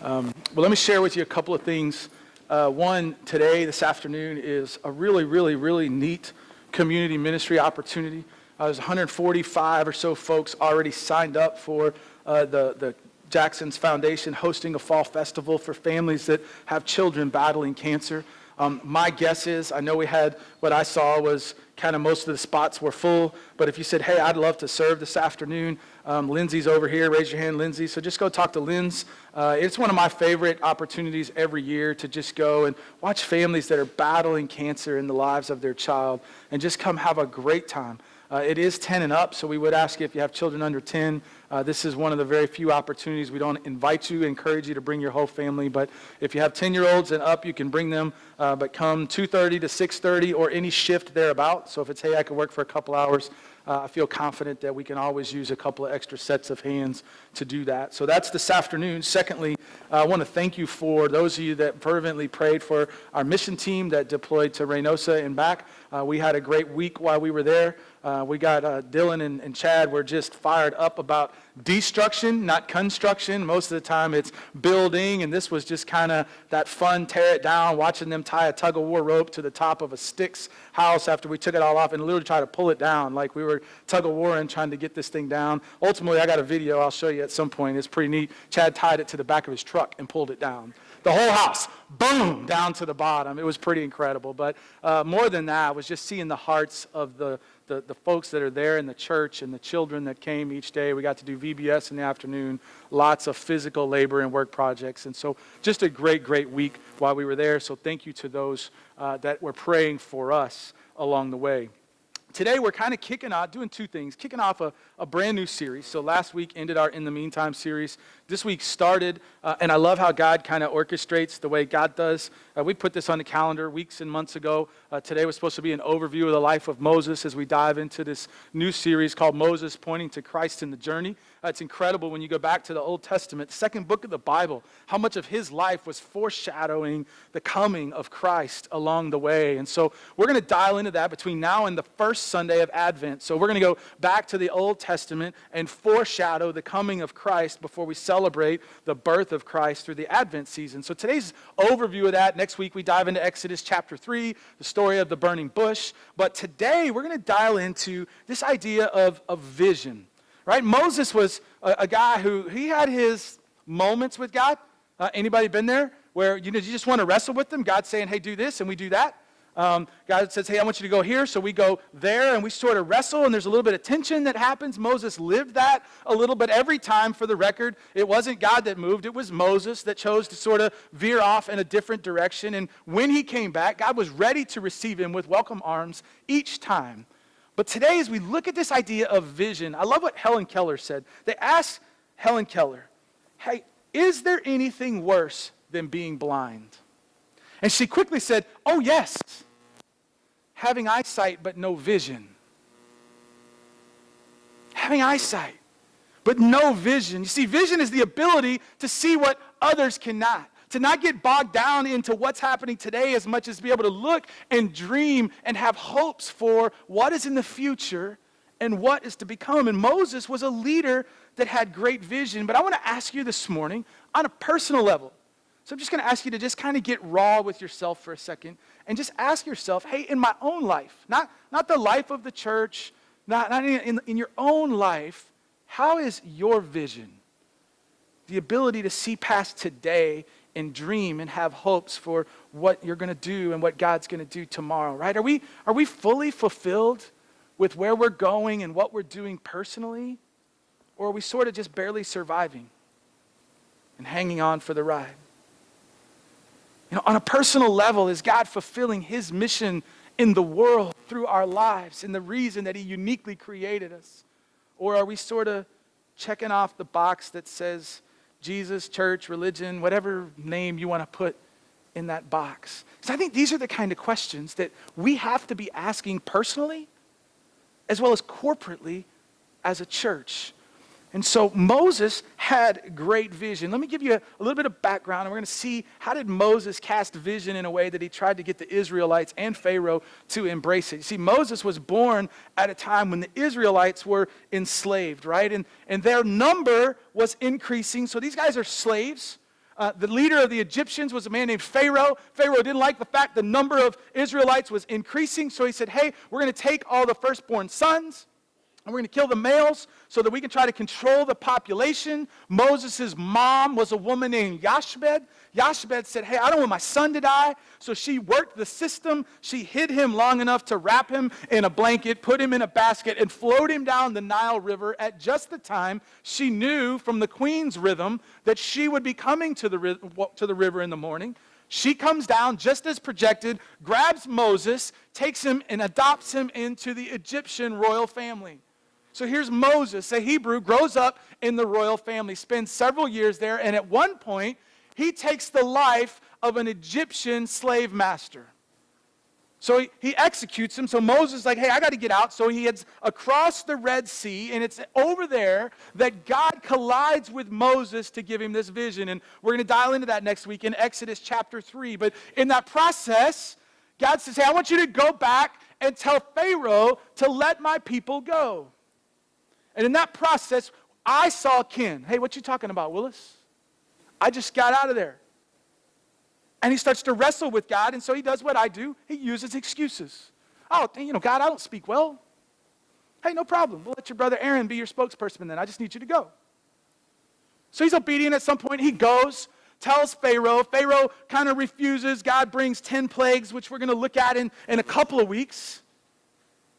Well, let me share with you a couple of things. One, today, this afternoon, is a really neat community ministry opportunity. There's 145 or so folks already signed up for the Jackson's Foundation hosting a fall festival for families that have children battling cancer. My guess is, I know what I saw was kind of most of the spots were full, but if you said, hey, I'd love to serve this afternoon, Lindsay's over here, raise your hand, Lindsay. So just go talk to Linz. It's one of my favorite opportunities every year to just go and watch families that are battling cancer in the lives of their child and just come have a great time. It is 10 and up, so we would ask you if you have children under 10. This is one of the very few opportunities. We don't encourage you to bring your whole family, but if you have 10-year-olds and up, you can bring them, but come 2:30 to 6:30 or any shift thereabout. So if it's, hey, I could work for a couple hours, I feel confident that we can always use a couple of extra sets of hands to do that. So that's this afternoon. Secondly, I want to thank you for those of you that fervently prayed for our mission team that deployed to Reynosa and back. We had a great week while we were there. We got Dylan and Chad were just fired up about destruction, not construction. Most of the time it's building, and this was just kind of that fun tear it down, watching them tie a tug-of-war rope to the top of a sticks house after we took it all off and literally try to pull it down like we were tug-of-warring trying to get this thing down. Ultimately, I got a video I'll show you at some point. It's pretty neat. Chad tied it to the back of his truck and pulled it down. The whole house, boom, down to the bottom. It was pretty incredible. But more than that was just seeing the hearts of the folks that are there in the church and the children that came each day. We got to do VBS in the afternoon, lots of physical labor and work projects. And so just a great week while we were there. So thank you to those that were praying for us along the way. Today we're kind of doing two things, kicking off a brand new series. So last week ended our In the Meantime series. This week started, and I love how God kind of orchestrates the way God does. We put this on the calendar weeks and months ago. Today was supposed to be an overview of the life of Moses as we dive into this new series called Moses, Pointing to Christ in the Journey. It's incredible when you go back to the Old Testament, the second book of the Bible, how much of his life was foreshadowing the coming of Christ along the way. And so we're going to dial into that between now and the first Sunday of Advent. So we're going to go back to the Old Testament and foreshadow the coming of Christ before we celebrate the birth of Christ through the Advent season. So today's overview of that. Next week we dive into Exodus chapter 3, the story of the burning bush. But today we're going to dial into this idea of vision. Right? Moses was a guy who, he had his moments with God. Anybody been there? Where you just want to wrestle with them? God's saying, hey, do this, and we do that. God says, hey, I want you to go here, so we go there, and we sort of wrestle, and there's a little bit of tension that happens. Moses lived that a little bit every time. For the record, it wasn't God that moved. It was Moses that chose to sort of veer off in a different direction. And when he came back, God was ready to receive him with welcome arms each time. But today, as we look at this idea of vision, I love what Helen Keller said. They asked Helen Keller, hey, is there anything worse than being blind? And she quickly said, oh, yes, having eyesight but no vision. Having eyesight but no vision. You see, vision is the ability to see what others cannot. To not get bogged down into what's happening today as much as be able to look and dream and have hopes for what is in the future and what is to become. And Moses was a leader that had great vision. But I want to ask you this morning on a personal level. So I'm just going to ask you to just kind of get raw with yourself for a second and just ask yourself, hey, in my own life, not the life of the church, not in your own life, how is your vision? The ability to see past today and dream and have hopes for what you're going to do and what God's going to do tomorrow, right? Are we fully fulfilled with where we're going and what we're doing personally? Or are we sort of just barely surviving and hanging on for the ride? You know, on a personal level, is God fulfilling his mission in the world through our lives and the reason that he uniquely created us? Or are we sort of checking off the box that says Jesus, church, religion, whatever name you want to put in that box? So I think these are the kind of questions that we have to be asking personally as well as corporately as a church. And so Moses had great vision. Let me give you a little bit of background, and we're going to see how did Moses cast vision in a way that he tried to get the Israelites and Pharaoh to embrace it. You see, Moses was born at a time when the Israelites were enslaved, right? And their number was increasing. So these guys are slaves. The leader of the Egyptians was a man named Pharaoh. Pharaoh didn't like the fact the number of Israelites was increasing, so he said, hey, we're going to take all the firstborn sons, and we're going to kill the males so that we can try to control the population. Moses' mom was a woman named Yoshebed. Yoshebed said, hey, I don't want my son to die. So she worked the system. She hid him long enough to wrap him in a blanket, put him in a basket, and float him down the Nile River at just the time she knew from the queen's rhythm that she would be coming to the river in the morning. She comes down just as projected, grabs Moses, takes him and adopts him into the Egyptian royal family. So here's Moses, a Hebrew, grows up in the royal family, spends several years there, and at one point, he takes the life of an Egyptian slave master. So he executes him. So Moses is like, hey, I got to get out. So he heads across the Red Sea, and it's over there that God collides with Moses to give him this vision. And we're going to dial into that next week in Exodus chapter 3. But in that process, God says, hey, I want you to go back and tell Pharaoh to let my people go. And in that process, I saw Ken. Hey, what you talking about, Willis? I just got out of there. And he starts to wrestle with God, and so he does what I do. He uses excuses. Oh, God, I don't speak well. Hey, no problem. We'll let your brother Aaron be your spokesperson then. I just need you to go. So he's obedient at some point. He goes, tells Pharaoh. Pharaoh kind of refuses. God brings 10 plagues, which we're going to look at in a couple of weeks.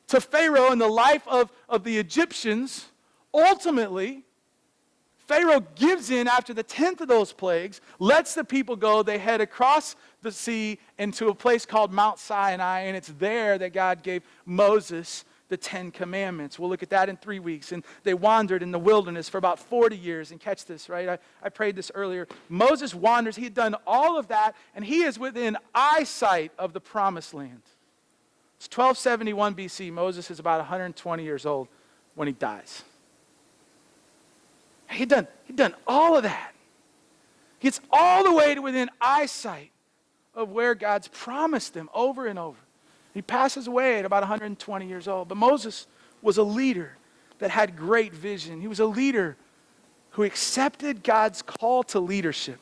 To Pharaoh and the life of the Egyptians, ultimately, Pharaoh gives in after the 10th of those plagues, lets the people go. They head across the sea into a place called Mount Sinai, and it's there that God gave Moses the 10 commandments. We'll look at that in 3 weeks. And they wandered in the wilderness for about 40 years. And catch this, right? I prayed this earlier. Moses wanders. He had done all of that, and he is within eyesight of the promised land. It's 1271 BC. Moses is about 120 years old when he dies. He'd done all of that. He gets all the way to within eyesight of where God's promised him over and over. He passes away at about 120 years old. But Moses was a leader that had great vision. He was a leader who accepted God's call to leadership.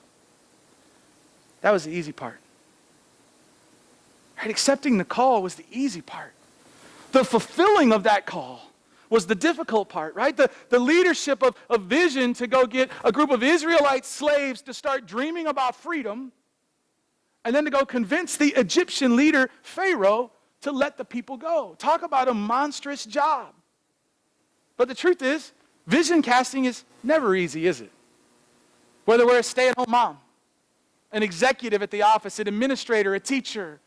That was the easy part. Right? Accepting the call was the easy part. The fulfilling of that call was the difficult part, right? The leadership of vision to go get a group of Israelite slaves to start dreaming about freedom, and then to go convince the Egyptian leader, Pharaoh, to let the people go. Talk about a monstrous job. But the truth is, vision casting is never easy, is it? Whether we're a stay-at-home mom, an executive at the office, an administrator, a teacher,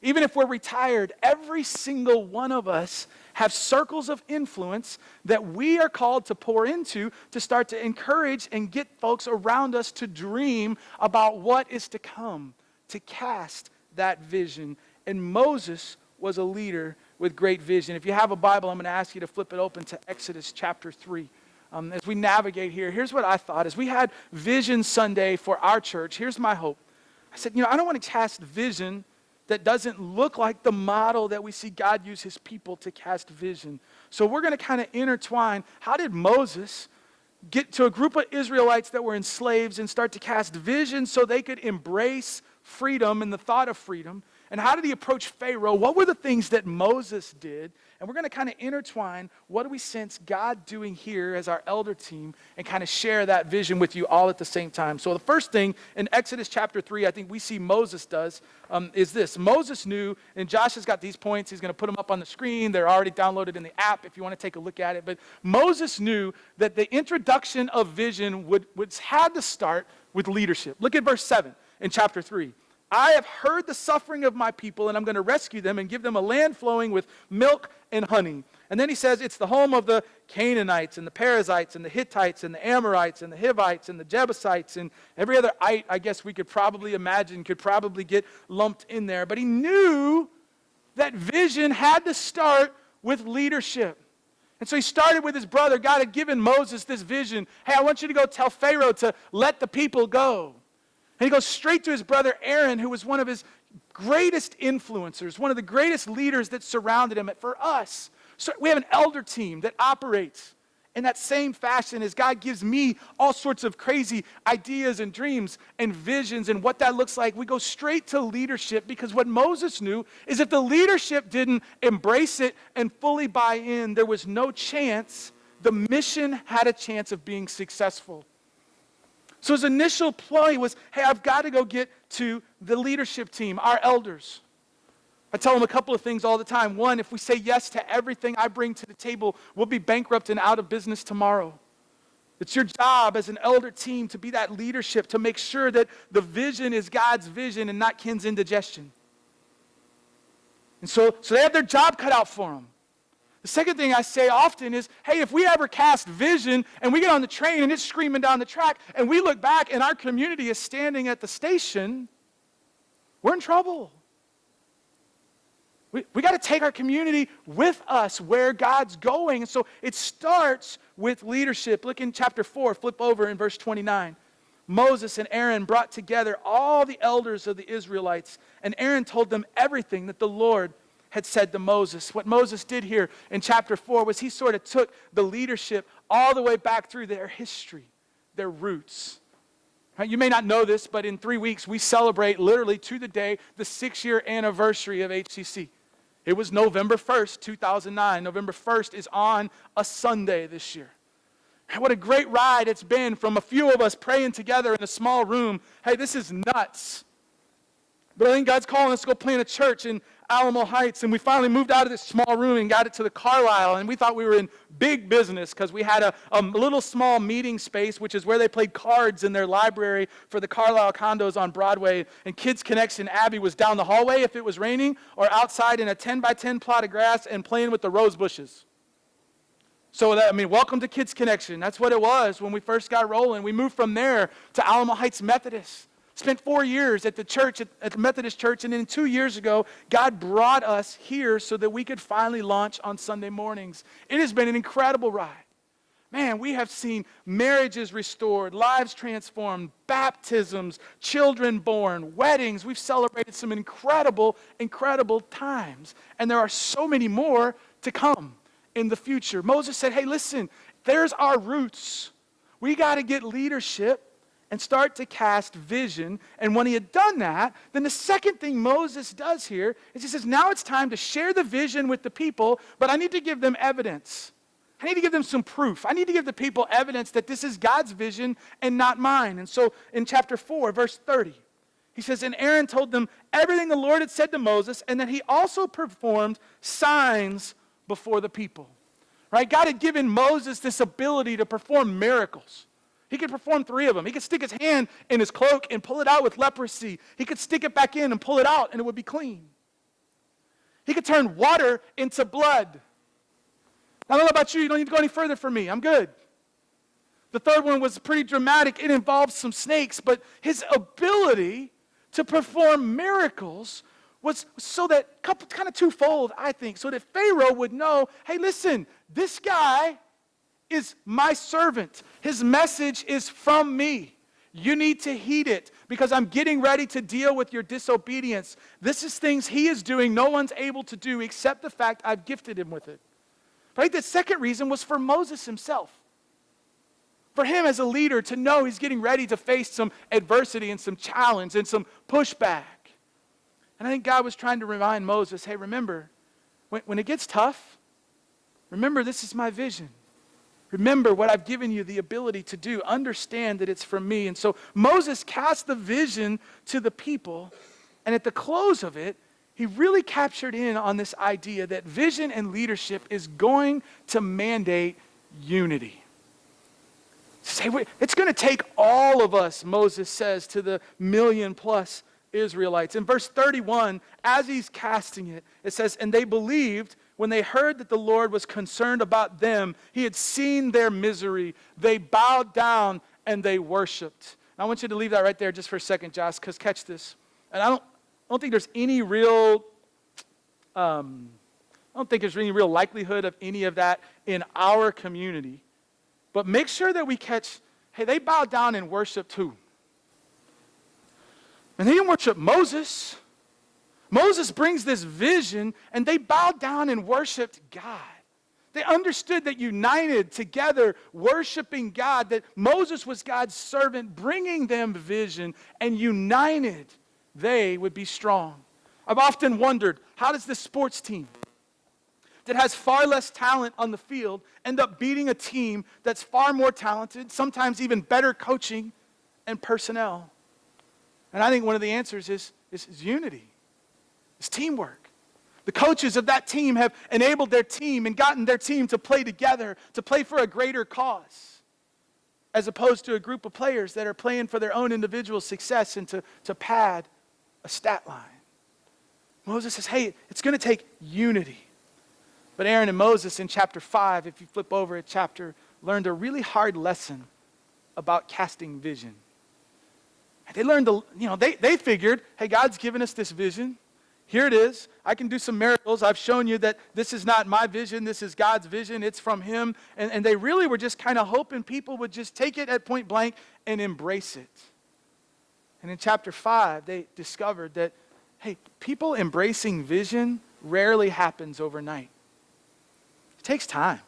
even if we're retired, every single one of us have circles of influence that we are called to pour into to start to encourage and get folks around us to dream about what is to come, to cast that vision. And Moses was a leader with great vision. If you have a Bible, I'm going to ask you to flip it open to Exodus chapter 3. As we navigate here, here's what I thought. As we had Vision Sunday for our church, here's my hope. I said, I don't want to cast vision that doesn't look like the model that we see God use his people to cast vision. So we're going to kind of intertwine. How did Moses get to a group of Israelites that were enslaved and start to cast vision so they could embrace freedom and the thought of freedom? And how did he approach Pharaoh? What were the things that Moses did? And we're going to kind of intertwine what do we sense God doing here as our elder team and kind of share that vision with you all at the same time. So the first thing in Exodus chapter 3 I think we see Moses does is this. Moses knew, and Josh has got these points. He's going to put them up on the screen. They're already downloaded in the app if you want to take a look at it. But Moses knew that the introduction of vision had to start with leadership. Look at verse 7 in chapter 3. I have heard the suffering of my people, and I'm going to rescue them and give them a land flowing with milk and honey. And then he says it's the home of the Canaanites and the Perizzites and the Hittites and the Amorites and the Hivites and the Jebusites and every other ite I guess we could probably imagine could probably get lumped in there. But he knew that vision had to start with leadership. And so he started with his brother. God had given Moses this vision. Hey, I want you to go tell Pharaoh to let the people go. And he goes straight to his brother Aaron, who was one of his greatest influencers, one of the greatest leaders that surrounded him. For us, so we have an elder team that operates in that same fashion as God gives me all sorts of crazy ideas and dreams and visions and what that looks like, we go straight to leadership, because what Moses knew is if the leadership didn't embrace it and fully buy in, there was no chance the mission had a chance of being successful. So his initial play was, hey, I've got to go get to the leadership team, our elders. I tell them a couple of things all the time. One, if we say yes to everything I bring to the table, we'll be bankrupt and out of business tomorrow. It's your job as an elder team to be that leadership, to make sure that the vision is God's vision and not Ken's indigestion. And so they have their job cut out for them. The second thing I say often is, hey, if we ever cast vision and we get on the train and it's screaming down the track and we look back and our community is standing at the station, we're in trouble. We got to take our community with us where God's going. And so it starts with leadership. Look in chapter 4, flip over in verse 29. Moses and Aaron brought together all the elders of the Israelites, and Aaron told them everything that the Lord had said to Moses. What Moses did here in chapter 4 was he sort of took the leadership all the way back through their history, their roots. Right? You may not know this, but in 3 weeks we celebrate literally to the day the 6-year anniversary of HCC. It was November 1st, 2009. November 1st is on a Sunday this year. What a great ride it's been from a few of us praying together in a small room. Hey, this is nuts. But I think God's calling us to go plant a church in Alamo Heights, and we finally moved out of this small room and got it to the Carlisle, and we thought we were in big business because we had a little small meeting space, which is where they played cards in their library for the Carlisle condos on Broadway, and Kids Connection Abby was down the hallway if it was raining, or outside in a 10-by-10 plot of grass and playing with the rose bushes. So, welcome to Kids Connection. That's what it was when we first got rolling. We moved from there to Alamo Heights Methodist. Spent 4 years at the church, at the Methodist church, and then 2 years ago, God brought us here so that we could finally launch on Sunday mornings. It has been an incredible ride. Man, we have seen marriages restored, lives transformed, baptisms, children born, weddings. We've celebrated some incredible, incredible times. And there are so many more to come in the future. Moses said, hey, listen, there's our roots. We got to get leadership and start to cast vision. And when he had done that, then the second thing Moses does here is he says, now it's time to share the vision with the people, but I need to give them evidence. I need to give them some proof. I need to give the people evidence that this is God's vision and not mine. And so in chapter 4, verse 30, he says, and Aaron told them everything the Lord had said to Moses, and that he also performed signs before the people. Right? God had given Moses this ability to perform miracles. He could perform 3 of them. He could stick his hand in his cloak and pull it out with leprosy. He could stick it back in and pull it out and it would be clean. He could turn water into blood. I don't know about you. You don't need to go any further for me. I'm good. The third one was pretty dramatic. It involved some snakes, but his ability to perform miracles was so that, kind of twofold, I think, so that Pharaoh would know, hey, listen, this guy is my servant. His message is from me. You need to heed it because I'm getting ready to deal with your disobedience. This is things he is doing no one's able to do except the fact I've gifted him with it. Right? The second reason was for Moses himself. For him as a leader to know he's getting ready to face some adversity and some challenge and some pushback. And I think God was trying to remind Moses, hey, remember, when it gets tough, remember this is my vision. Remember what I've given you the ability to do. Understand that it's from me. And so Moses cast the vision to the people, and at the close of it, he really captured in on this idea that vision and leadership is going to mandate unity. It's going to take all of us, Moses says to the 1 million+ Israelites. In verse 31, as he's casting it, it says, and they believed when they heard that the Lord was concerned about them. He had seen their misery. They bowed down and they worshiped. And I want you to leave that right there just for a second, Josh, because catch this. And I don't think there's any real likelihood of any of that in our community. But make sure that we catch, hey, they bowed down and worshiped who? And they didn't worship Moses. Moses brings this vision, and they bowed down and worshiped God. They understood that united together, worshiping God, that Moses was God's servant, bringing them vision, and united, they would be strong. I've often wondered, how does this sports team that has far less talent on the field end up beating a team that's far more talented, sometimes even better coaching and personnel? And I think one of the answers is unity. It's teamwork. The coaches of that team have enabled their team and gotten their team to play together, to play for a greater cause, as opposed to a group of players that are playing for their own individual success and to pad a stat line. Moses says, hey, it's going to take unity. But Aaron and Moses in chapter 5, if you flip over a chapter, learned a really hard lesson about casting vision. They learned, they figured, hey, God's given us this vision. Here it is. I can do some miracles. I've shown you that this is not my vision. This is God's vision. It's from him. And they really were just kind of hoping people would just take it at point blank and embrace it. And in chapter 5, they discovered that, hey, people embracing vision rarely happens overnight. It takes time.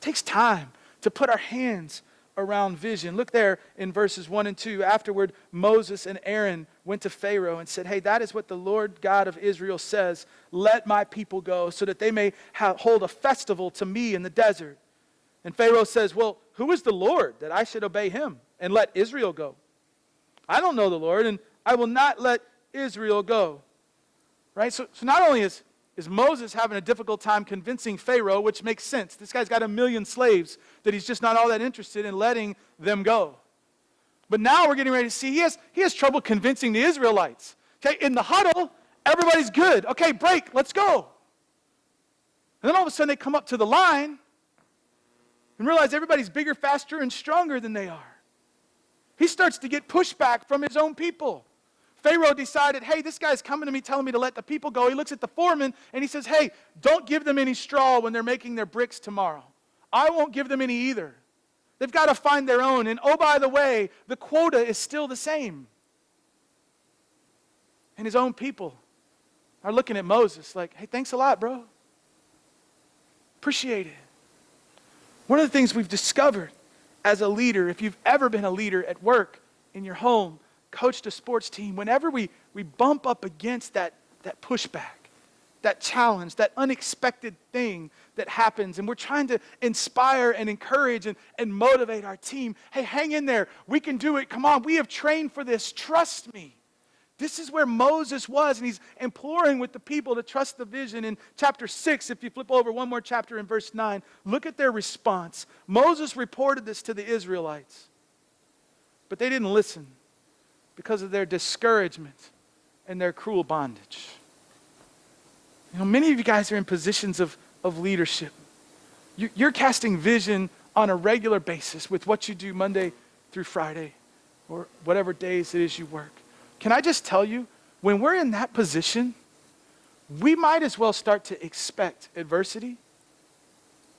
It takes time to put our hands around vision. Look there in verses 1 and 2. Afterward, Moses and Aaron went to Pharaoh and said, hey, that is what the Lord God of Israel says. Let my people go so that they may hold a festival to me in the desert. And Pharaoh says, well, who is the Lord that I should obey him and let Israel go? I don't know the Lord, and I will not let Israel go. Right? So not only is Moses having a difficult time convincing Pharaoh, which makes sense. This guy's got 1 million slaves that he's just not all that interested in letting them go. But now we're getting ready to see he has trouble convincing the Israelites. Okay, in the huddle, everybody's good. Okay, break, let's go. And then all of a sudden they come up to the line and realize everybody's bigger, faster, and stronger than they are. He starts to get pushback from his own people. Pharaoh decided, hey, this guy's coming to me telling me to let the people go. He looks at the foreman and he says, hey, don't give them any straw when they're making their bricks tomorrow. I won't give them any either. They've got to find their own. And oh, by the way, the quota is still the same. And his own people are looking at Moses like, hey, thanks a lot, bro. Appreciate it. One of the things we've discovered as a leader, if you've ever been a leader at work, in your home, coached a sports team, whenever we bump up against that pushback, that challenge, that unexpected thing that happens, and we're trying to inspire and encourage and motivate our team, hey, hang in there. We can do it. Come on. We have trained for this. Trust me. This is where Moses was, and he's imploring with the people to trust the vision. In chapter 6, if you flip over one more chapter in verse 9, look at their response. Moses reported this to the Israelites, but they didn't listen because of their discouragement and their cruel bondage. You know, many of you guys are in positions of leadership. You're casting vision on a regular basis with what you do Monday through Friday or whatever days it is you work. Can I just tell you, when we're in that position, we might as well start to expect adversity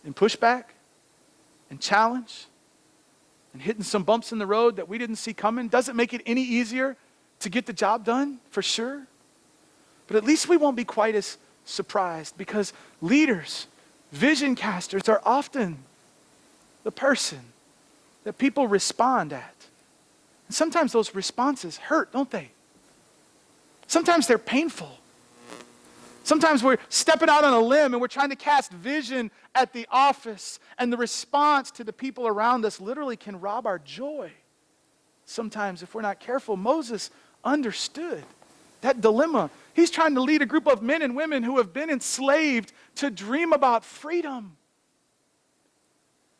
and pushback and challenge and hitting some bumps in the road that we didn't see coming. Doesn't make it any easier to get the job done, for sure. But at least we won't be quite as surprised, because leaders, vision casters, are often the person that people respond at. And sometimes those responses hurt, don't they? Sometimes they're painful. Sometimes we're stepping out on a limb and we're trying to cast vision at the office, and the response to the people around us literally can rob our joy. Sometimes, if we're not careful, Moses understood that dilemma. He's trying to lead a group of men and women who have been enslaved to dream about freedom.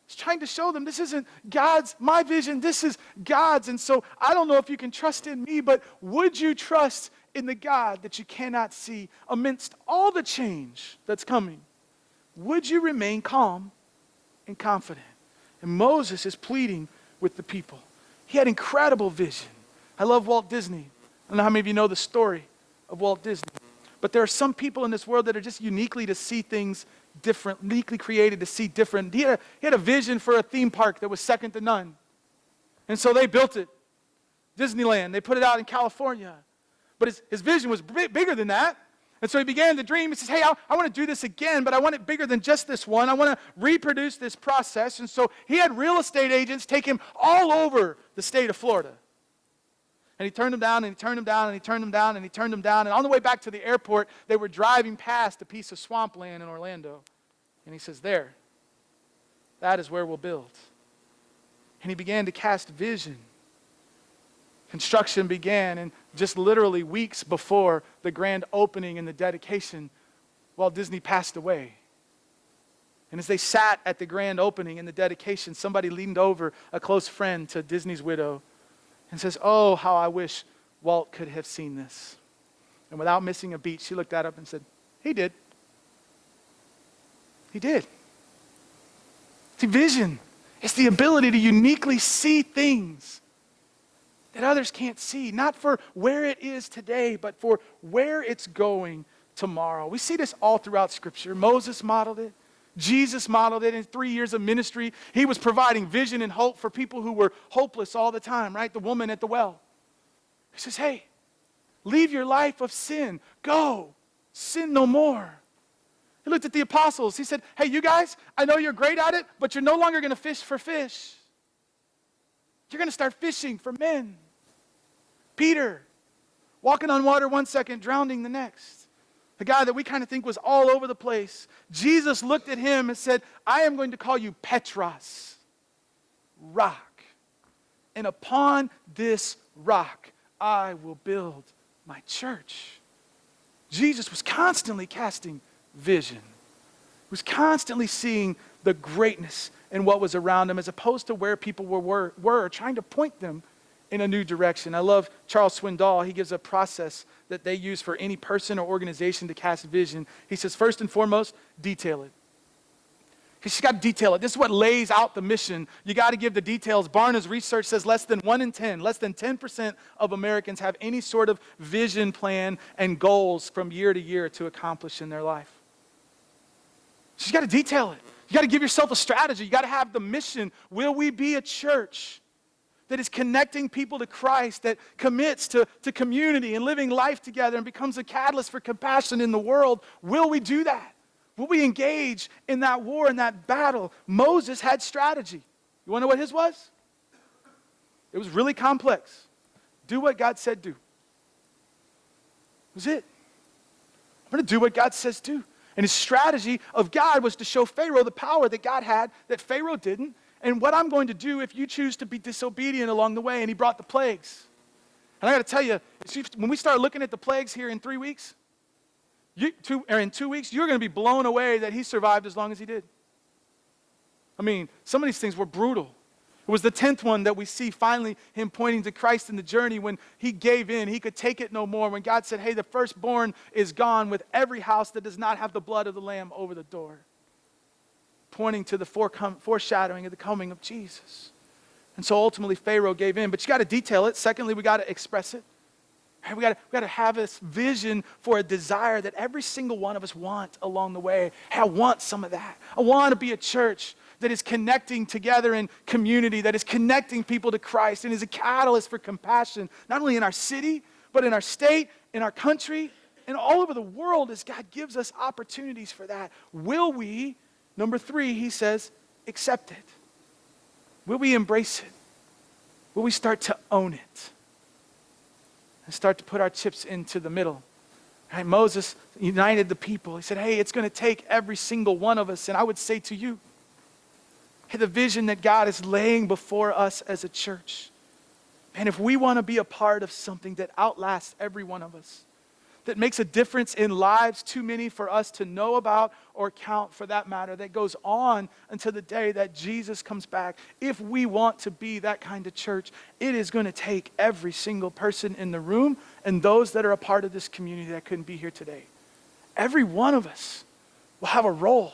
He's trying to show them this isn't my vision, this is God's. And so I don't know if you can trust in me, but would you trust in the God that you cannot see amidst all the change that's coming? Would you remain calm and confident? And Moses is pleading with the people. He had incredible vision. I love Walt Disney. I don't know how many of you know the story of Walt Disney, but there are some people in this world that are just uniquely to see things different, uniquely created to see different. He had a vision for a theme park that was second to none. And so they built it. Disneyland, they put it out in California. But his vision was bigger than that. And so he began to dream. He says, hey, I want to do this again, but I want it bigger than just this one. I want to reproduce this process. And so he had real estate agents take him all over the state of Florida. And he turned them down, and he turned them down, and he turned them down, and he turned them down. And on the way back to the airport, they were driving past a piece of swampland in Orlando. And he says, there, that is where we'll build. And he began to cast vision. Construction began, and just literally weeks before the grand opening and the dedication, Walt Disney passed away. And as they sat at the grand opening and the dedication, somebody leaned over, a close friend to Disney's widow, and says, oh, how I wish Walt could have seen this. And without missing a beat, she looked at him and said, he did. He did. See, vision is the ability to uniquely see things that others can't see, not for where it is today, but for where it's going tomorrow. We see this all throughout Scripture. Moses modeled it. Jesus modeled it in 3 years of ministry. He was providing vision and hope for people who were hopeless all the time, right? The woman at the well. He says, hey, leave your life of sin. Go, sin no more. He looked at the apostles. He said, hey, you guys, I know you're great at it, but you're no longer going to fish for fish. You're going to start fishing for men. Peter, walking on water one second, drowning the next. The guy that we kind of think was all over the place. Jesus looked at him and said, I am going to call you Petros, rock. And upon this rock, I will build my church. Jesus was constantly casting vision. He was constantly seeing the greatness in what was around him as opposed to where people were trying to point them in a new direction. I love Charles Swindoll. He gives a process that they use for any person or organization to cast vision. He says, first and foremost, detail it. You just got to detail it. This is what lays out the mission. You got to give the details. Barna's research says less than 1 in 10, less than 10% of Americans have any sort of vision plan and goals from year to year to accomplish in their life. So you got to detail it. You got to give yourself a strategy. You got to have the mission. Will we be a church that is connecting people to Christ, that commits to community and living life together and becomes a catalyst for compassion in the world? Will we do that? Will we engage in that war, in that battle? Moses had strategy. You want to know what his was? It was really complex. Do what God said do. That was it. I'm going to do what God says do. And his strategy of God was to show Pharaoh the power that God had that Pharaoh didn't, and what I'm going to do if you choose to be disobedient along the way. And he brought the plagues. And I got to tell you, when we start looking at the plagues here in 3 weeks, in 2 weeks, you're going to be blown away that he survived as long as he did. I mean, some of these things were brutal. It was the 10th one that we see finally him pointing to Christ in the journey when he gave in. He could take it no more. When God said, hey, the firstborn is gone with every house that does not have the blood of the Lamb over the door. Pointing to the foreshadowing of the coming of Jesus. And so ultimately Pharaoh gave in. But you got to detail it. Secondly, we got to express it. We got to have this vision for a desire that every single one of us want along the way. Hey, I want some of that. I want to be a church that is connecting together in community, that is connecting people to Christ and is a catalyst for compassion, not only in our city, but in our state, in our country, and all over the world as God gives us opportunities for that. Will we, number 3, he says, accept it? Will we embrace it? Will we start to own it? And start to put our chips into the middle. Right? Moses united the people. He said, hey, it's going to take every single one of us. And I would say to you, hey, the vision that God is laying before us as a church. And if we want to be a part of something that outlasts every one of us, that makes a difference in lives too many for us to know about or count for that matter, that goes on until the day that Jesus comes back. If we want to be that kind of church, it is going to take every single person in the room and those that are a part of this community that couldn't be here today. Every one of us will have a role.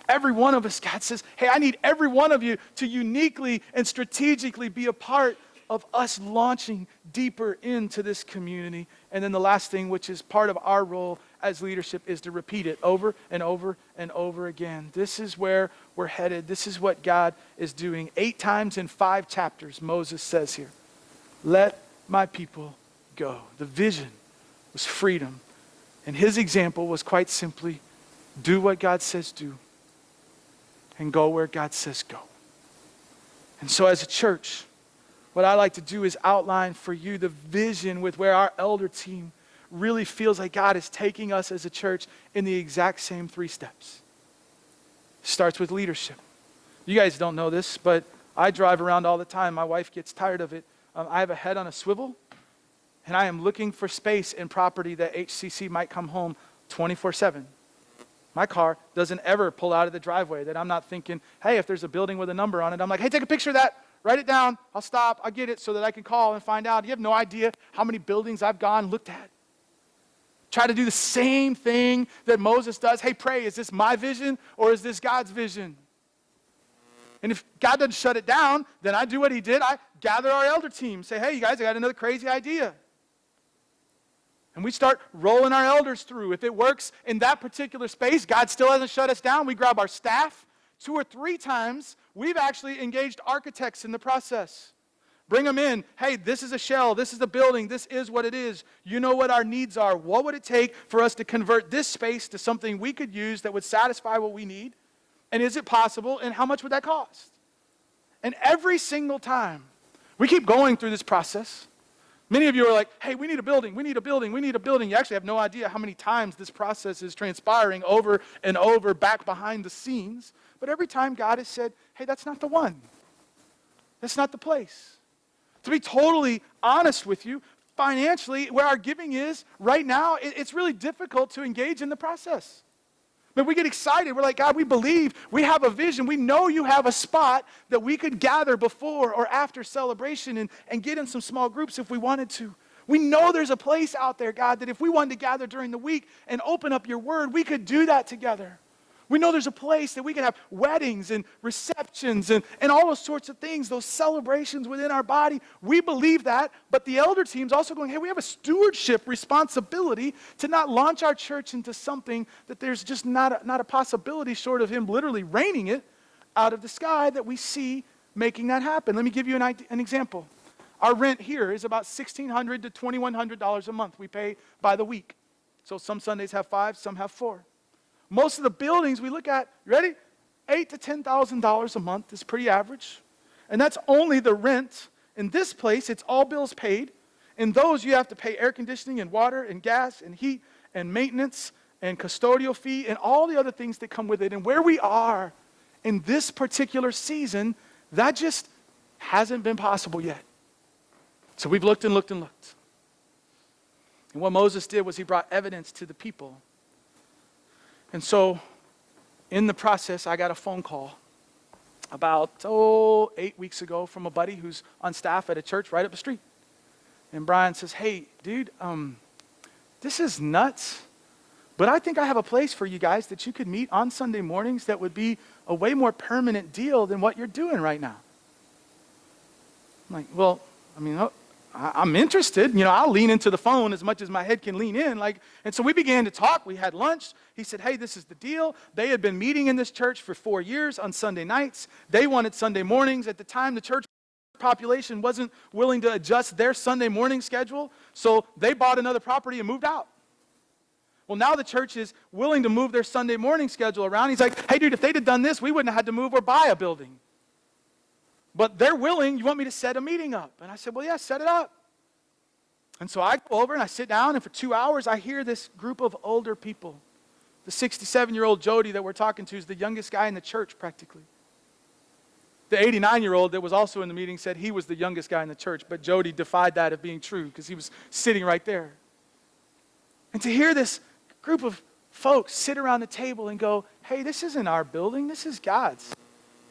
Every one of us, God says, hey, I need every one of you to uniquely and strategically be a part of us launching deeper into this community. And then the last thing, which is part of our role as leadership, is to repeat it over and over and over again. This is where we're headed. This is what God is doing. 8 times in 5 chapters, Moses says here, let my people go. The vision was freedom. And his example was quite simply, do what God says do, and go where God says go. And so as a church, what I like to do is outline for you the vision with where our elder team really feels like God is taking us as a church in the exact same 3 steps. Starts with leadership. You guys don't know this, but I drive around all the time. My wife gets tired of it. I have a head on a swivel, and I am looking for space and property that HCC might come home 24/7. My car doesn't ever pull out of the driveway that I'm not thinking, hey, if there's a building with a number on it, I'm like, hey, take a picture of that. Write it down. I'll stop. I'll get it so that I can call and find out. You have no idea how many buildings I've gone, looked at. Try to do the same thing that Moses does. Hey, pray, is this my vision or is this God's vision? And if God doesn't shut it down, then I do what he did. I gather our elder team, say, hey, you guys, I got another crazy idea. And we start rolling our elders through. If it works in that particular space, God still hasn't shut us down. We grab our staff. 2 or 3 times, we've actually engaged architects in the process. Bring them in. Hey, this is a shell. This is a building. This is what it is. You know what our needs are. What would it take for us to convert this space to something we could use that would satisfy what we need? And is it possible? And how much would that cost? And every single time, we keep going through this process. Many of you are like, hey, we need a building, we need a building, we need a building. You actually have no idea how many times this process is transpiring over and over back behind the scenes. But every time God has said, hey, that's not the one. That's not the place. To be totally honest with you, financially, where our giving is right now, it's really difficult to engage in the process. But we get excited. We're like, God, we believe. We have a vision. We know you have a spot that we could gather before or after celebration and get in some small groups if we wanted to. We know there's a place out there, God, that if we wanted to gather during the week and open up your word, we could do that together. We know there's a place that we can have weddings and receptions and all those sorts of things, those celebrations within our body. We believe that, but the elder team's also going, hey, we have a stewardship responsibility to not launch our church into something that there's just not a possibility short of him literally raining it out of the sky that we see making that happen. Let me give you an example. Our rent here is about $1,600 to $2,100 a month. We pay by the week. So some Sundays have 5, some have 4. Most of the buildings we look at, you ready? $8,000 to $10,000 a month is pretty average. And that's only the rent. In this place, it's all bills paid. In those, you have to pay air conditioning and water and gas and heat and maintenance and custodial fee and all the other things that come with it. And where we are in this particular season, that just hasn't been possible yet. So we've looked and looked and looked. And what Moses did was he brought evidence to the people. And so, in the process, I got a phone call about, 8 weeks ago from a buddy who's on staff at a church right up the street. And Brian says, hey, dude, this is nuts, but I think I have a place for you guys that you could meet on Sunday mornings that would be a way more permanent deal than what you're doing right now. I'm like, well, I'm interested. I'll lean into the phone as much as my head can lean in. And so we began to talk. We had lunch. He said, hey, this is the deal. They had been meeting in this church for 4 years on Sunday nights. They wanted Sunday mornings. At the time, the church population wasn't willing to adjust their Sunday morning schedule, so they bought another property and moved out. Well, now the church is willing to move their Sunday morning schedule around. He's like, hey, dude, if they'd have done this, we wouldn't have had to move or buy a building. But they're willing. You want me to set a meeting up? And I said, well, yeah, set it up. And so I go over and I sit down, and for 2 hours, I hear this group of older people. The 67-year-old Jody that we're talking to is the youngest guy in the church, practically. The 89-year-old that was also in the meeting said he was the youngest guy in the church, but Jody defied that of being true because he was sitting right there. And to hear this group of folks sit around the table and go, hey, this isn't our building, this is God's.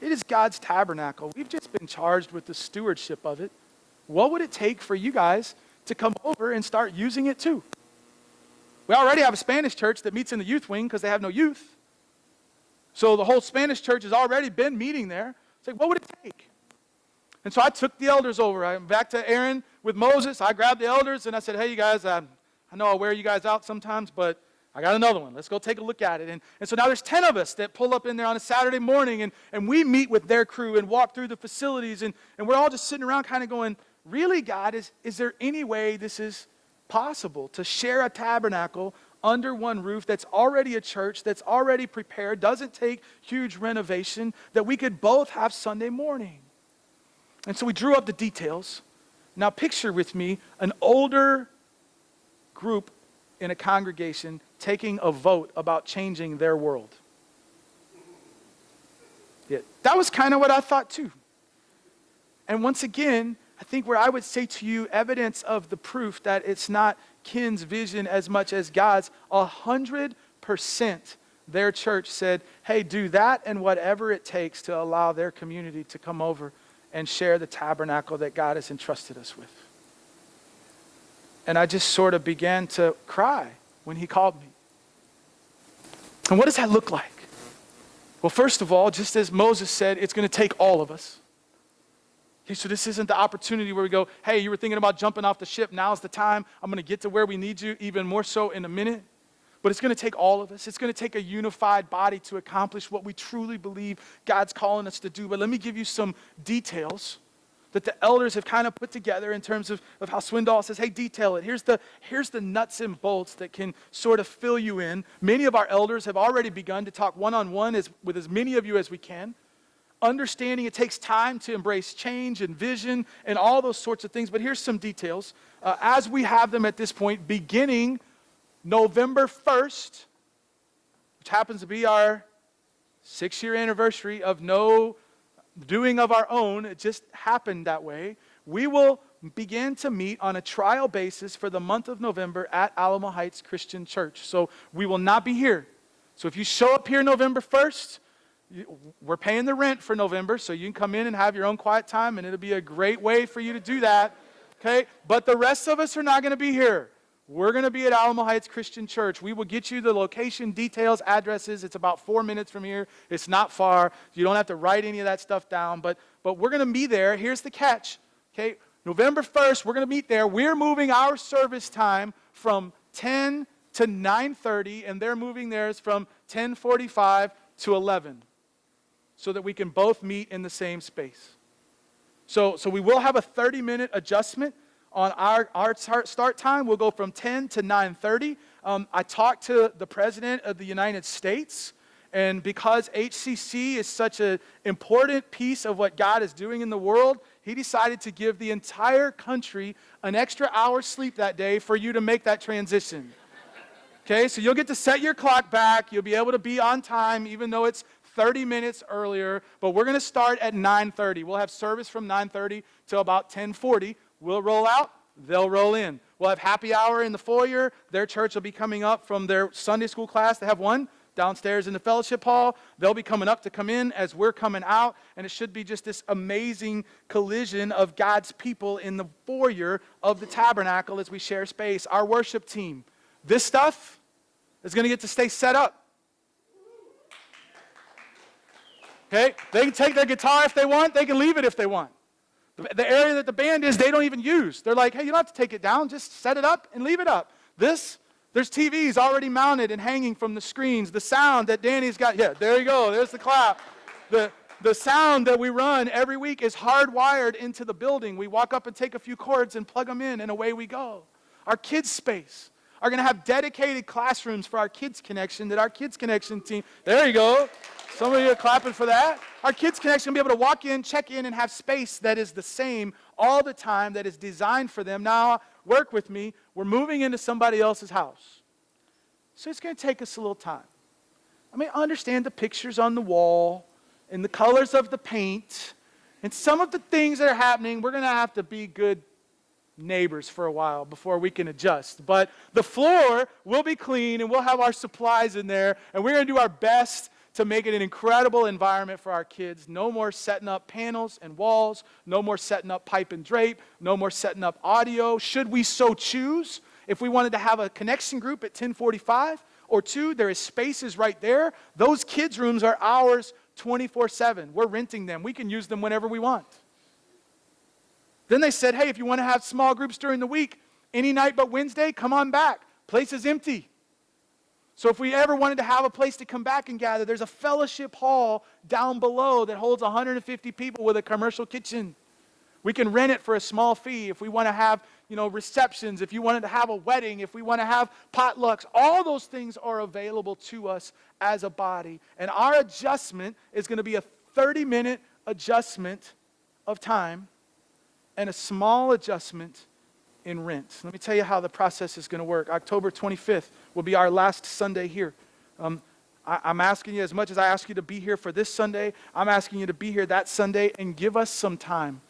It is God's tabernacle. We've just been charged with the stewardship of it. What would it take for you guys to come over and start using it too? We already have a Spanish church that meets in the youth wing because they have no youth. So the whole Spanish church has already been meeting there. It's like, what would it take? And so I took the elders over. I'm back to Aaron with Moses. I grabbed the elders and I said, hey, you guys, I know I wear you guys out sometimes, but I got another one. Let's go take a look at it. And so now there's 10 of us that pull up in there on a Saturday morning, and we meet with their crew and walk through the facilities, and we're all just sitting around kind of going, really, God, is there any way this is possible to share a tabernacle under one roof, that's already a church, that's already prepared, doesn't take huge renovation, that we could both have Sunday morning. And so we drew up the details. Now picture with me an older group in a congregation taking a vote about changing their world. Yeah, that was kind of what I thought too. And once again, I think where I would say to you, evidence of the proof that it's not Ken's vision as much as God's, 100% their church said, hey, do that and whatever it takes to allow their community to come over and share the tabernacle that God has entrusted us with. And I just sort of began to cry when he called me. And what does that look like? Well, first of all, just as Moses said, it's going to take all of us. Okay, so this isn't the opportunity where we go, hey, you were thinking about jumping off the ship. Now's the time. I'm going to get to where we need you, even more so in a minute. But it's going to take all of us. It's going to take a unified body to accomplish what we truly believe God's calling us to do. But let me give you some details that the elders have kind of put together in terms of how Swindoll says, hey, detail it. Here's the nuts and bolts that can sort of fill you in. Many of our elders have already begun to talk one-on-one with as many of you as we can. Understanding it takes time to embrace change and vision and all those sorts of things. But here's some details. As we have them at this point, beginning November 1st, which happens to be our 6-year anniversary of no doing of our own, it just happened that way, we will begin to meet on a trial basis for the month of November at Alamo Heights Christian Church. So we will not be here. So if you show up here November 1st, we're paying the rent for November, so you can come in and have your own quiet time, and it'll be a great way for you to do that, okay? But the rest of us are not going to be here. We're going to be at Alamo Heights Christian Church. We will get you the location, details, addresses. It's about 4 minutes from here. It's not far. You don't have to write any of that stuff down, but we're going to be there. Here's the catch, okay? November 1st, we're going to meet there. We're moving our service time from 10 to 9:30, and they're moving theirs from 10:45 to 11 so that we can both meet in the same space. So we will have a 30-minute adjustment on our start time. We'll go from 10 to 9:30. I talked to the President of the United States, and because HCC is such an important piece of what God is doing in the world, he decided to give the entire country an extra hour's sleep that day for you to make that transition. Okay, so you'll get to set your clock back. You'll be able to be on time, even though it's 30 minutes earlier. But we're going to start at 9:30. We'll have service from 9:30 till about 10:40. We'll roll out, they'll roll in. We'll have happy hour in the foyer. Their church will be coming up from their Sunday school class. They have one downstairs in the fellowship hall. They'll be coming up to come in as we're coming out. And it should be just this amazing collision of God's people in the foyer of the tabernacle as we share space. Our worship team, this stuff is going to get to stay set up. Okay? They can take their guitar if they want. They can leave it if they want. The area that the band is, they don't even use. They're like, hey, you don't have to take it down. Just set it up and leave it up. There's TVs already mounted and hanging from the screens. The sound that Danny's got, yeah, there you go. There's the clap. The sound that we run every week is hardwired into the building. We walk up and take a few cords and plug them in, and away we go. Our kids' space are going to have dedicated classrooms for our Kids Connection that our Kids Connection team, there you go. Some of you are clapping for that. Our Kids Connection will be able to walk in, check in, and have space that is the same all the time, that is designed for them. Now, work with me. We're moving into somebody else's house. So it's going to take us a little time. I mean, understand the pictures on the wall and the colors of the paint and some of the things that are happening. We're going to have to be good neighbors for a while before we can adjust. But the floor will be clean, and we'll have our supplies in there, and we're going to do our best to make it an incredible environment for our kids. No more setting up panels and walls. No more setting up pipe and drape. No more setting up audio. Should we so choose, if we wanted to have a connection group at 10:45 or 2, there is spaces right there. Those kids' rooms are ours 24/7. We're renting them. We can use them whenever we want. Then they said, hey, if you want to have small groups during the week, any night but Wednesday, come on back. Place is empty. So if we ever wanted to have a place to come back and gather, there's a fellowship hall down below that holds 150 people with a commercial kitchen. We can rent it for a small fee. If we want to have receptions, if you wanted to have a wedding, if we want to have potlucks, all those things are available to us as a body. And our adjustment is going to be a 30-minute adjustment of time and a small adjustment in rent. Let me tell you how the process is going to work. October 25th will be our last Sunday here. I'm asking you, as much as I ask you to be here for this Sunday, I'm asking you to be here that Sunday and give us some time.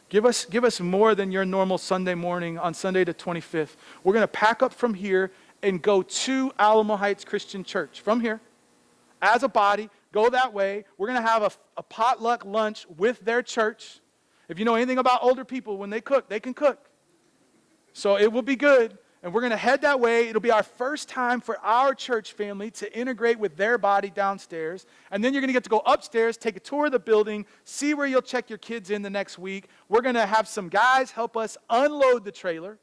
Give us more than your normal Sunday morning on Sunday the 25th. We're going to pack up from here and go to Alamo Heights Christian Church. From here, as a body, go that way. We're going to have a potluck lunch with their church. If you know anything about older people, when they cook, they can cook. So it will be good. And we're going to head that way. It'll be our first time for our church family to integrate with their body downstairs. And then you're going to get to go upstairs, take a tour of the building, see where you'll check your kids in the next week. We're going to have some guys help us unload the trailer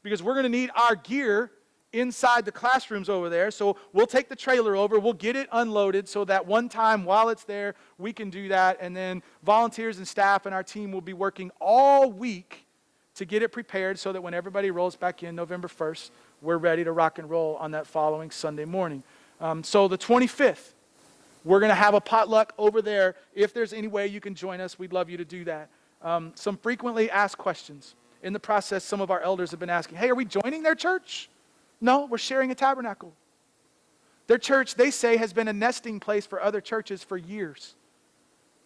because we're going to need our gear inside the classrooms over there. So we'll take the trailer over. We'll get it unloaded so that one time while it's there, we can do that. And then volunteers and staff and our team will be working all week to get it prepared so that when everybody rolls back in November 1st, we're ready to rock and roll on that following Sunday morning. So the 25th, we're going to have a potluck over there. If there's any way you can join us, we'd love you to do that. Some frequently asked questions. In the process, some of our elders have been asking, hey, are we joining their church? No, we're sharing a tabernacle. Their church, they say, has been a nesting place for other churches for years.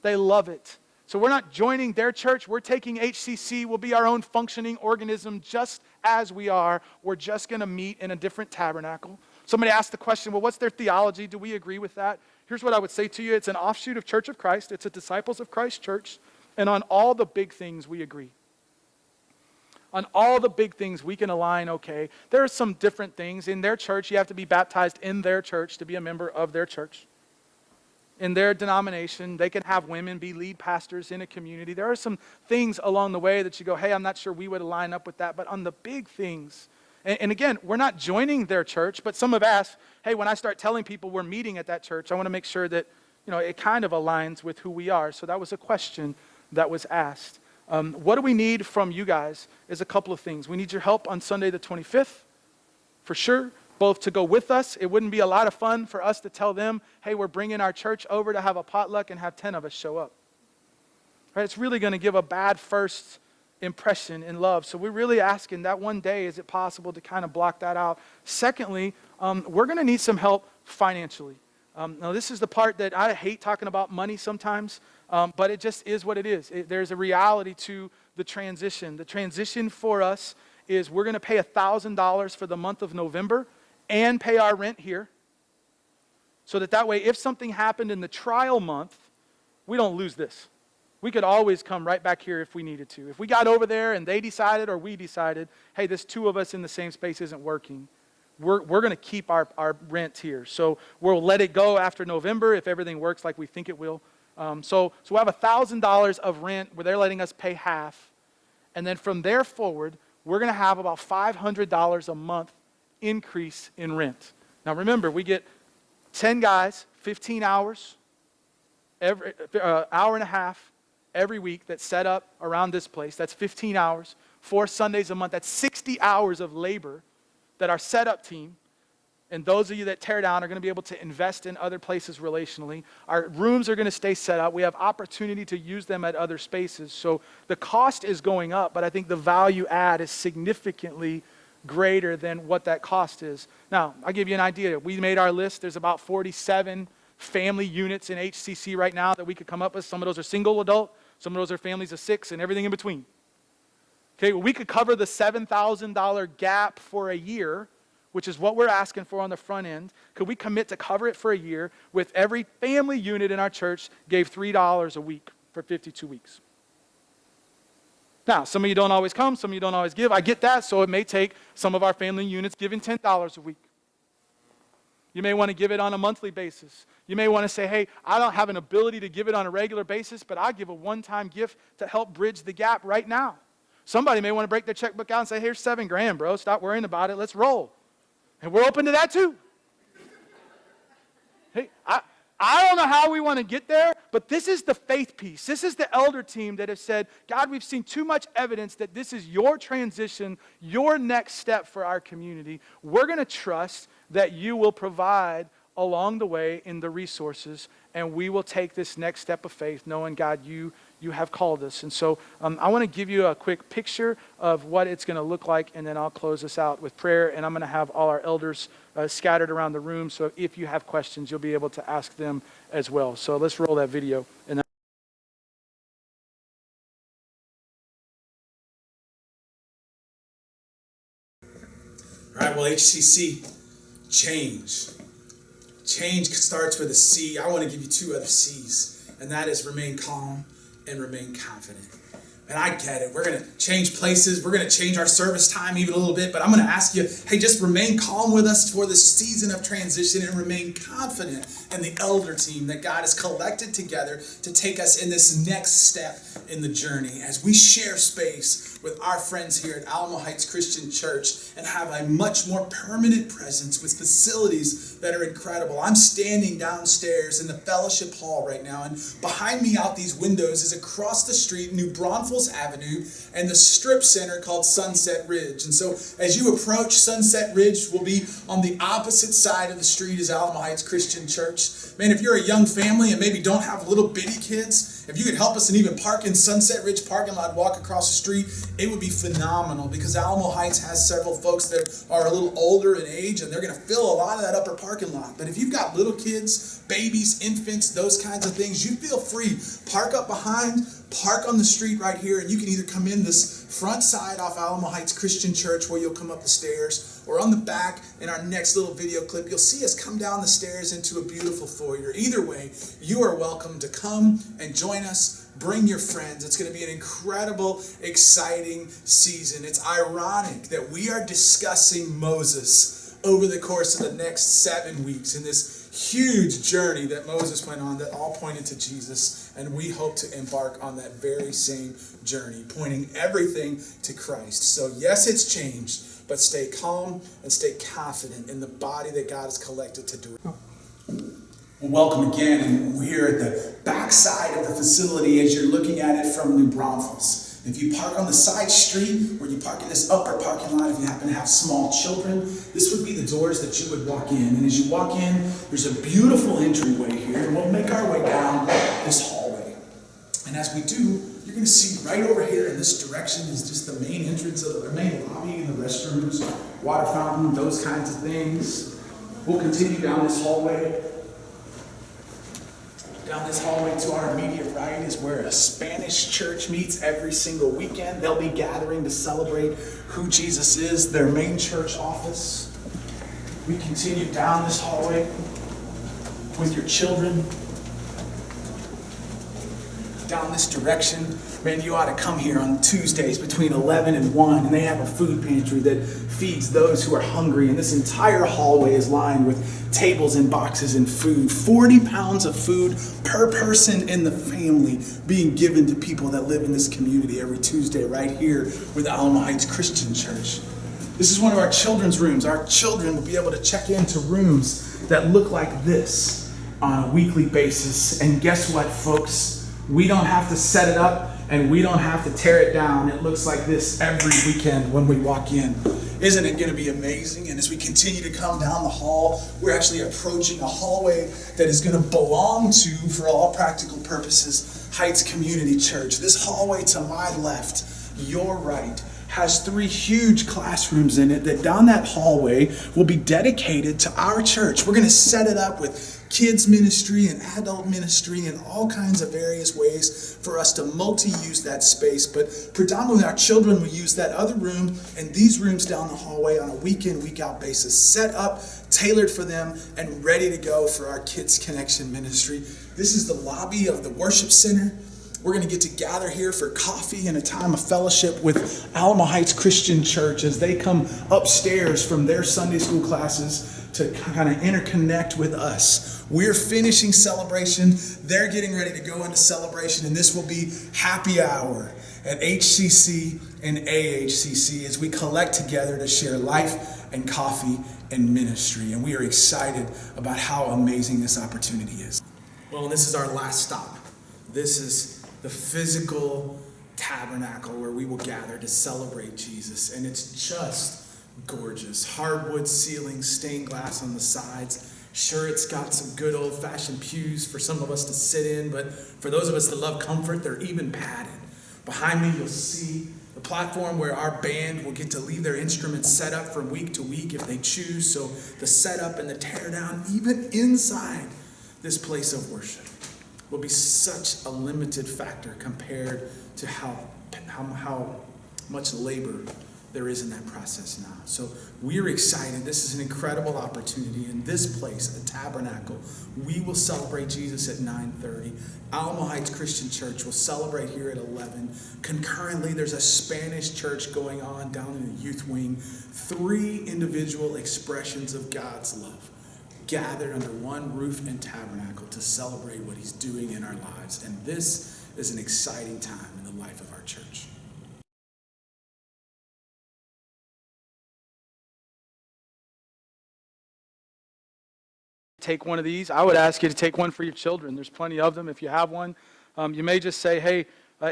They love it. So we're not joining their church. We're taking HCC. We'll be our own functioning organism just as we are. We're just going to meet in a different tabernacle. Somebody asked the question, well, what's their theology? Do we agree with that? Here's what I would say to you. It's an offshoot of Church of Christ. It's a Disciples of Christ church. And on all the big things, we agree. On all the big things, we can align, okay. There are some different things. In their church, you have to be baptized in their church to be a member of their church. In their denomination, they can have women be lead pastors in a community. There are some things along the way that you go, hey, I'm not sure we would line up with that. But on the big things, and again, we're not joining their church, but some have asked, hey, when I start telling people we're meeting at that church, I want to make sure that, it kind of aligns with who we are. So that was a question that was asked. What do we need from you guys is a couple of things. We need your help on Sunday the 25th, for sure. Both to go with us. It wouldn't be a lot of fun for us to tell them, hey, we're bringing our church over to have a potluck and have 10 of us show up. Right? It's really going to give a bad first impression in love. So we're really asking that one day, is it possible to kind of block that out? Secondly, we're going to need some help financially. Now, this is the part that I hate talking about money sometimes, but it just is what it is. There's a reality to the transition. The transition for us is we're going to pay $1,000 for the month of November and pay our rent here, so that way, if something happened in the trial month, we don't lose this. We could always come right back here if we needed to. If we got over there and they decided or we decided, hey, this two of us in the same space isn't working, we're going to keep our rent here. So we'll let it go after November if everything works like we think it will. So we'll have $1,000 of rent where they're letting us pay half. And then from there forward, we're going to have about $500 a month increase in rent. Now remember, we get 10 guys, 15 hours, every hour and a half every week that's set up around this place. That's 15 hours, 4 Sundays a month. That's 60 hours of labor that our setup team and those of you that tear down are going to be able to invest in other places relationally. Our rooms are going to stay set up. We have opportunity to use them at other spaces. So the cost is going up, but I think the value add is significantly greater than what that cost is. Now, I'll give you an idea. We made our list. There's about 47 family units in HCC right now that we could come up with. Some of those are single adult. Some of those are families of 6 and everything in between. Okay, well, we could cover the $7,000 gap for a year, which is what we're asking for on the front end. Could we commit to cover it for a year with every family unit in our church gave $3 a week for 52 weeks? Now, some of you don't always come, some of you don't always give. I get that, so it may take some of our family units giving $10 a week. You may want to give it on a monthly basis. You may want to say, hey, I don't have an ability to give it on a regular basis, but I'll give a one-time gift to help bridge the gap right now. Somebody may want to break their checkbook out and say, here's $7,000, bro. Stop worrying about it. Let's roll. And we're open to that too. Hey, I don't know how we want to get there, but this is the faith piece. This is the elder team that have said, God, we've seen too much evidence that this is your transition, your next step for our community. We're going to trust that you will provide along the way in the resources, and we will take this next step of faith, knowing, God, you have called us. And so I want to give you a quick picture of what it's going to look like, and then I'll close this out with prayer, and I'm going to have all our elders scattered around the room, so if you have questions, you'll be able to ask them as well. So let's roll that video. And all right, well, HCC, change. Change starts with a C. I want to give you two other C's, and that is remain calm and remain confident. And I get it. We're going to change places. We're going to change our service time even a little bit. But I'm going to ask you, hey, just remain calm with us for this season of transition and remain confident in the elder team that God has collected together to take us in this next step in the journey as we share space with our friends here at Alamo Heights Christian Church and have a much more permanent presence with facilities that are incredible. I'm standing downstairs in the fellowship hall right now, and behind me out these windows is across the street New Braunfels Avenue and the strip center called Sunset Ridge. And so as you approach Sunset Ridge, will be on the opposite side of the street as Alamo Heights Christian Church. Man, if you're a young family and maybe don't have little bitty kids, if you could help us and even park in Sunset Ridge parking lot, walk across the street, it would be phenomenal, because Alamo Heights has several folks that are a little older in age, and they're going to fill a lot of that upper parking lot. But if you've got little kids, babies, infants, those kinds of things, you feel free. Park up behind, park on the street right here, and you can either come in this front side off Alamo Heights Christian Church where you'll come up the stairs, or on the back in our next little video clip, you'll see us come down the stairs into a beautiful foyer. Either way, you are welcome to come and join us. Bring your friends. It's going to be an incredible, exciting season. It's ironic that we are discussing Moses over the course of the next 7 weeks in this huge journey that Moses went on that all pointed to Jesus, and we hope to embark on that very same journey, pointing everything to Christ. So yes, it's changed, but stay calm and stay confident in the body that God has collected to do it. Welcome again, and we're here at the back side of the facility as you're looking at it from New Braunfels. If you park on the side street, or you park in this upper parking lot, if you happen to have small children, this would be the doors that you would walk in. And as you walk in, there's a beautiful entryway here, and we'll make our way down this hallway. And as we do, you're going to see right over here in this direction is just the main entrance of the main lobby and the restrooms, water fountain, those kinds of things. We'll continue down this hallway. Down this hallway to our immediate right is where a Spanish church meets every single weekend. They'll be gathering to celebrate who Jesus is, their main church office. We continue down this hallway with your children. Down this direction, man, you ought to come here on Tuesdays between 11 and 1, and they have a food pantry that feeds those who are hungry, and this entire hallway is lined with tables and boxes and food. 40 pounds of food per person in the family being given to people that live in this community every Tuesday right here with Alamo Heights Christian Church. This is one of our children's rooms. Our children will be able to check into rooms that look like this on a weekly basis, and guess what, folks? We don't have to set it up, and we don't have to tear it down. It looks like this every weekend when we walk in. Isn't it going to be amazing? And as we continue to come down the hall, we're actually approaching a hallway that is going to belong to, for all practical purposes, Heights Community Church. This hallway to my left, your right, has 3 huge classrooms in it that down that hallway will be dedicated to our church. We're going to set it up with kids ministry and adult ministry and all kinds of various ways for us to multi-use that space. But predominantly our children will use that other room and these rooms down the hallway on a week-in, week-out basis, set up, tailored for them, and ready to go for our Kids Connection ministry. This is the lobby of the worship center. We're going to get to gather here for coffee and a time of fellowship with Alamo Heights Christian Church as they come upstairs from their Sunday school classes to kind of interconnect with us. We're finishing celebration. They're getting ready to go into celebration, and this will be happy hour at HCC and AHCC as we collect together to share life and coffee and ministry. And we are excited about how amazing this opportunity is. Well, and this is our last stop. This is the physical tabernacle where we will gather to celebrate Jesus. And it's just gorgeous. Hardwood ceilings, stained glass on the sides. Sure, it's got some good old-fashioned pews for some of us to sit in, but for those of us that love comfort, they're even padded. Behind me, you'll see the platform where our band will get to leave their instruments set up from week to week if they choose. So the setup and the teardown, even inside this place of worship, will be such a limited factor compared to how much labor there is in that process now. So we're excited. This is an incredible opportunity. In this place, a tabernacle, we will celebrate Jesus at 9:30. Alamo Heights Christian Church will celebrate here at 11. Concurrently, there's a Spanish church going on down in the youth wing. 3 individual expressions of God's love gathered under one roof and tabernacle to celebrate what he's doing in our lives. And this is an exciting time in the life of our church. Take one of these. I would ask you to take one for your children. There's plenty of them if you have one. You may just say, hey,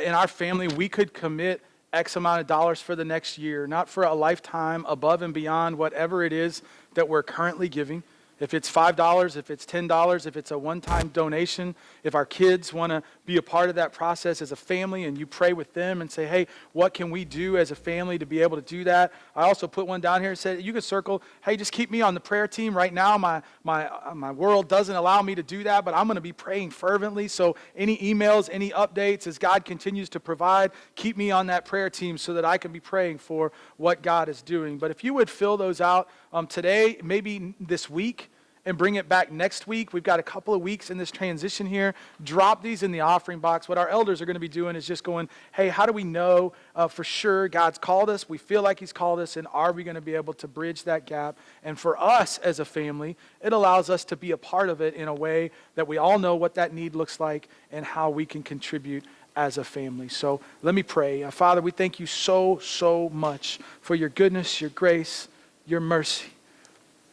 in our family, we could commit X amount of dollars for the next year, not for a lifetime, above and beyond whatever it is that we're currently giving. If it's $5, if it's $10, if it's a one-time donation, if our kids want to be a part of that process as a family and you pray with them and say, hey, what can we do as a family to be able to do that? I also put one down here and said, you can circle, hey, just keep me on the prayer team. Right now, my world doesn't allow me to do that, but I'm going to be praying fervently. So any emails, any updates, as God continues to provide, keep me on that prayer team so that I can be praying for what God is doing. But if you would fill those out today, maybe this week, and bring it back next week. We've got a couple of weeks in this transition here. Drop these in the offering box. What our elders are going to be doing is just going, hey, how do we know for sure God's called us? We feel like he's called us, and are we going to be able to bridge that gap? And for us as a family, it allows us to be a part of it in a way that we all know what that need looks like and how we can contribute as a family. So let me pray. Father, we thank you so much for your goodness, your grace, your mercy.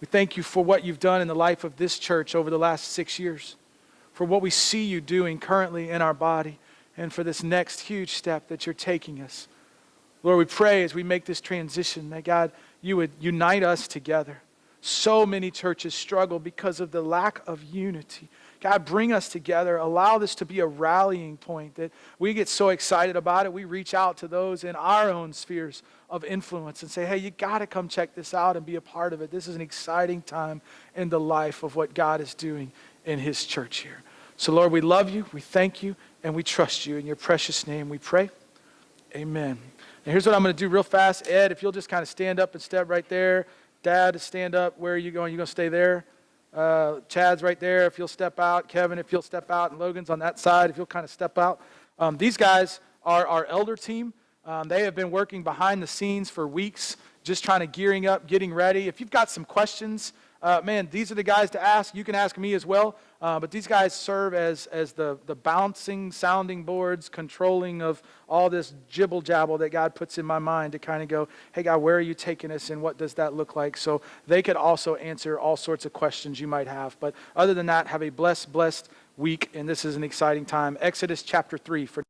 We thank you for what you've done in the life of this church over the last 6 years, for what we see you doing currently in our body, and for this next huge step that you're taking us. Lord, we pray as we make this transition that, God, you would unite us together. So many churches struggle because of the lack of unity. God, bring us together. Allow this to be a rallying point that we get so excited about it. We reach out to those in our own spheres of influence and say, hey, you got to come check this out and be a part of it. This is an exciting time in the life of what God is doing in his church here. So, Lord, we love you, we thank you, and we trust you. In your precious name we pray. Amen. And here's what I'm going to do real fast. Ed, if you'll just kind of stand up and step right there. Dad, stand up. Where are you going? You going to stay there? Chad's right there. If you'll step out. Kevin, if you'll step out. And Logan's on that side. If you'll kind of step out. These guys are our elder team. They have been working behind the scenes for weeks, just trying to gearing up, getting ready. If you've got some questions, man, these are the guys to ask. You can ask me as well. But these guys serve as the bouncing sounding boards, controlling of all this jibble jabble that God puts in my mind to kind of go, hey, God, where are you taking us and what does that look like? So they could also answer all sorts of questions you might have. But other than that, have a blessed week. And this is an exciting time. Exodus chapter 3 for